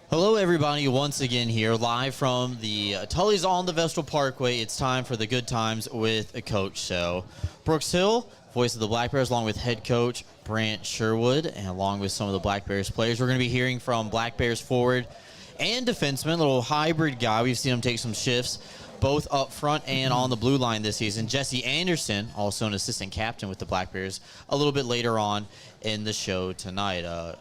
Hello, everybody. Once again here, live from the Tully's on the Vestal Parkway. It's time for the Good Times with a Coach show. Brooks Hill, voice of the Black Bears, along with head coach Brant Sherwood, and along with some of the Black Bears players. We're going to be hearing from Black Bears forward and defenseman, little hybrid guy. We've seen him take some shifts, both up front and on the blue line this season. Jesse Anderson, also an assistant captain with the Black Bears, a little bit later on in the show tonight.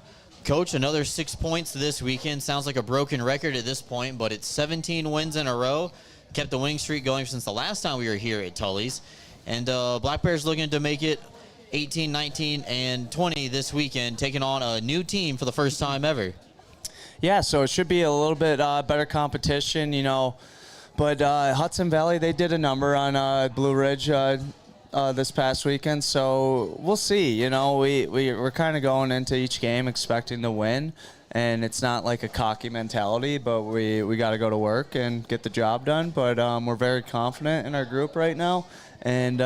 Coach, another 6 points this weekend. Sounds like a broken record at this point, but it's 17 wins in a row. Kept the winning streak going since the last time we were here at Tully's. And Black Bears looking to make it 18, 19, and 20 this weekend, taking on a new team for the first time ever. Yeah, so it should be a little bit better competition, But Hudson Valley, they did a number on Blue Ridge this past weekend, so we'll see. We're kind of going into each game expecting to win, and it's not like a cocky mentality, but we got to go to work and get the job done. But we're very confident in our group right now, and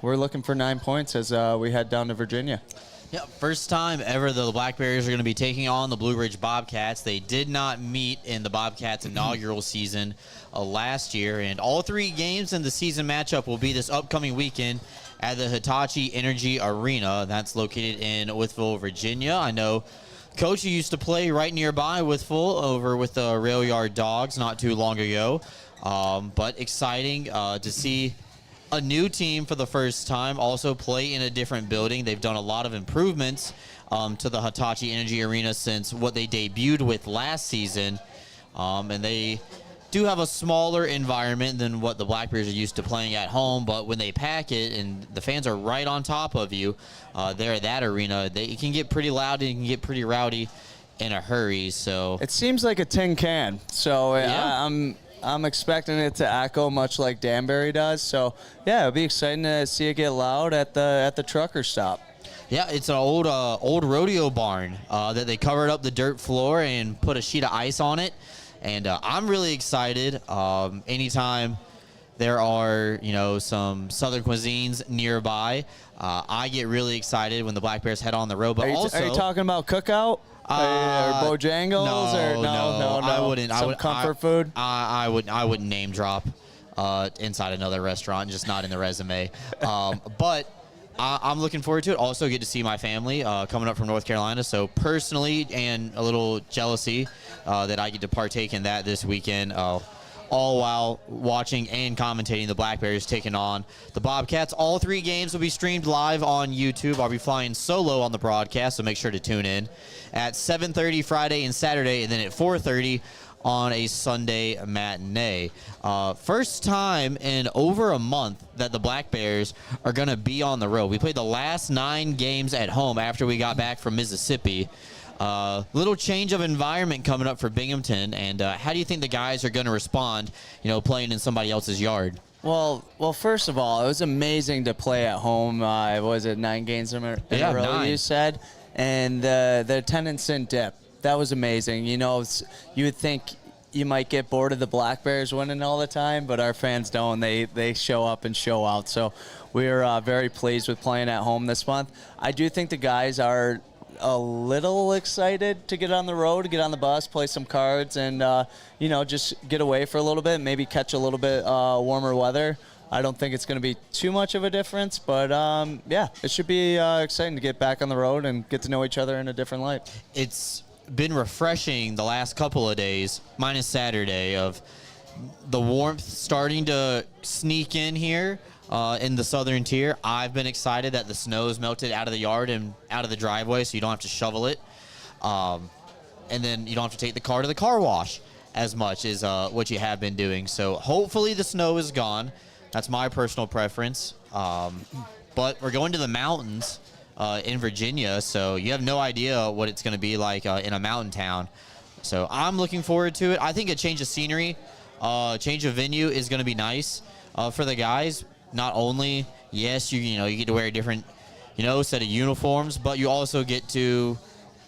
we're looking for 9 points as we head down to Virginia. Yeah, first time ever the Black Bears are going to be taking on the Blue Ridge Bobcats. They did not meet in the Bobcats' inaugural season last year, and all 3 games in the season matchup will be this upcoming weekend at the Hitachi Energy Arena. That's located in Wytheville, Virginia. I know, Coach, you used to play right nearby Wytheville over with the Rail Yard Dogs not too long ago, but exciting to see a new team for the first time also play in a different building. They've done a lot of improvements to the Hitachi Energy Arena since what they debuted with last season, and they do have a smaller environment than what the Black Bears are used to playing at home, but when they pack it and the fans are right on top of you there at that arena, it can get pretty loud and it can get pretty rowdy in a hurry. So it seems like a tin can, so yeah. I'm expecting it to echo much like Danbury does. So yeah, it'll be exciting to see it get loud at the trucker stop. Yeah, it's an old rodeo barn that they covered up the dirt floor and put a sheet of ice on it. And I'm really excited. Anytime there are, some Southern cuisines nearby, I get really excited when the Black Bears head on the road. But are you talking about Cookout or Bojangles? No, I wouldn't. Some comfort food. I wouldn't name drop inside another restaurant, just not in the resume. But I'm looking forward to it. Also get to see my family coming up from North Carolina. So personally, and a little jealousy that I get to partake in that this weekend, all while watching and commentating the Black Bears taking on the Bobcats. All 3 games will be streamed live on YouTube. I'll be flying solo on the broadcast, so make sure to tune in at 7:30 Friday and Saturday, and then at 4:30 on a Sunday matinee. First time in over a month that the Black Bears are going to be on the road. We played the last 9 games at home after we got back from Mississippi. Little change of environment coming up for Binghamton, and how do you think the guys are going to respond, playing in somebody else's yard? Well, first of all, it was amazing to play at home. Was it 9 games in a row, 9. you said? And the attendance didn't dip. That was amazing. You would think you might get bored of the Black Bears winning all the time, but our fans don't. They show up and show out. So we're very pleased with playing at home this month. I do think the guys are a little excited to get on the road, get on the bus, play some cards, and just get away for a little bit, maybe catch a little bit warmer weather. I don't think it's going to be too much of a difference, but it should be exciting to get back on the road and get to know each other in a different light. It's been refreshing the last couple of days, minus Saturday, of the warmth starting to sneak in here in the southern tier. I've been excited that the snow's melted out of the yard and out of the driveway, so you don't have to shovel it. And then you don't have to take the car to the car wash as much as what you have been doing. So hopefully the snow is gone. That's my personal preference. But we're going to the mountains in Virginia, so you have no idea what it's going to be like in a mountain town. So I'm looking forward to it. I think a change of scenery, change of venue is going to be nice for the guys. Not only, yes, you get to wear a different, set of uniforms, but you also get to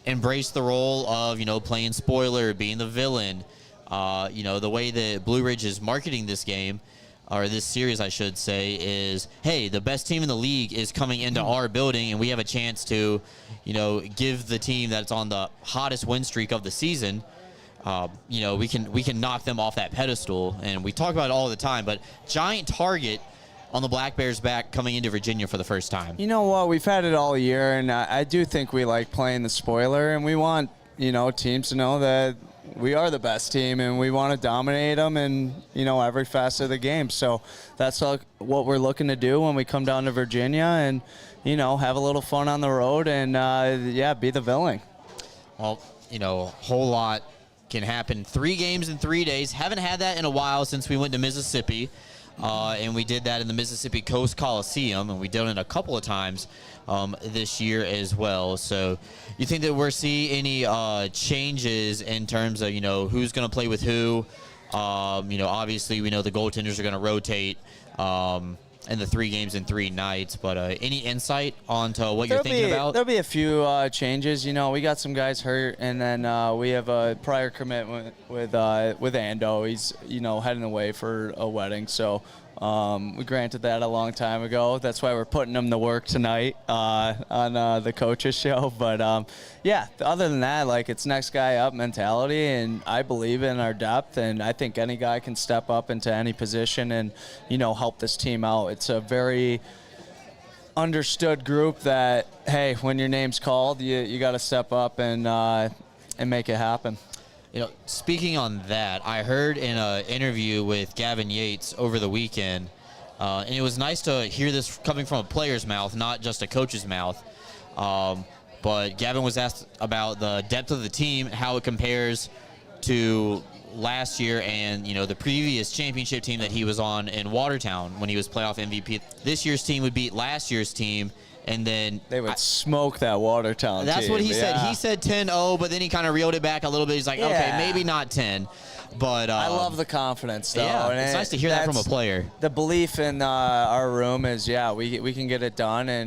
embrace the role of, playing spoiler, being the villain. The way that Blue Ridge is marketing this game, or this series, I should say, is, hey, the best team in the league is coming into our building, and we have a chance to, give the team that's on the hottest win streak of the season we can knock them off that pedestal. And we talk about it all the time, but giant target on the Black Bears' back coming into Virginia for the first time. You know what? We've had it all year, and I do think we like playing the spoiler, and we want, teams to know that we are the best team, and we want to dominate them in, every facet of the game. So that's what we're looking to do when we come down to Virginia and, have a little fun on the road and, be the villain. Well, a whole lot can happen. 3 games in 3 days. Haven't had that in a while since we went to Mississippi. And we did that in the Mississippi Coast Coliseum, and we did it a couple of times this year as well. So you think that we're seeing any changes in terms of, who's going to play with who? Obviously we know the goaltenders are going to rotate in the 3 games in 3 nights, but any insight onto what you're thinking about? There'll be a few changes. We got some guys hurt, and then we have a prior commitment with Ando. He's heading away for a wedding, so we granted that a long time ago. That's why we're putting him to work tonight on the coaches show. But other than that, it's next guy up mentality, and I believe in our depth, and I think any guy can step up into any position and help this team out. It's a very understood group that, hey, when your name's called, you got to step up and make it happen. Speaking on that, I heard in an interview with Gavin Yates over the weekend, and it was nice to hear this coming from a player's mouth, not just a coach's mouth. But Gavin was asked about the depth of the team, how it compares to last year and, the previous championship team that he was on in Watertown when he was playoff MVP. This year's team would beat last year's team, and then they would smoke that Watertown team. That's what he said. He said 10-0, but then he kind of reeled it back a little bit. He's like, okay, maybe not 10. But I love the confidence, though. Yeah, and it's nice to hear that from a player. The belief in our room is, we can get it done, and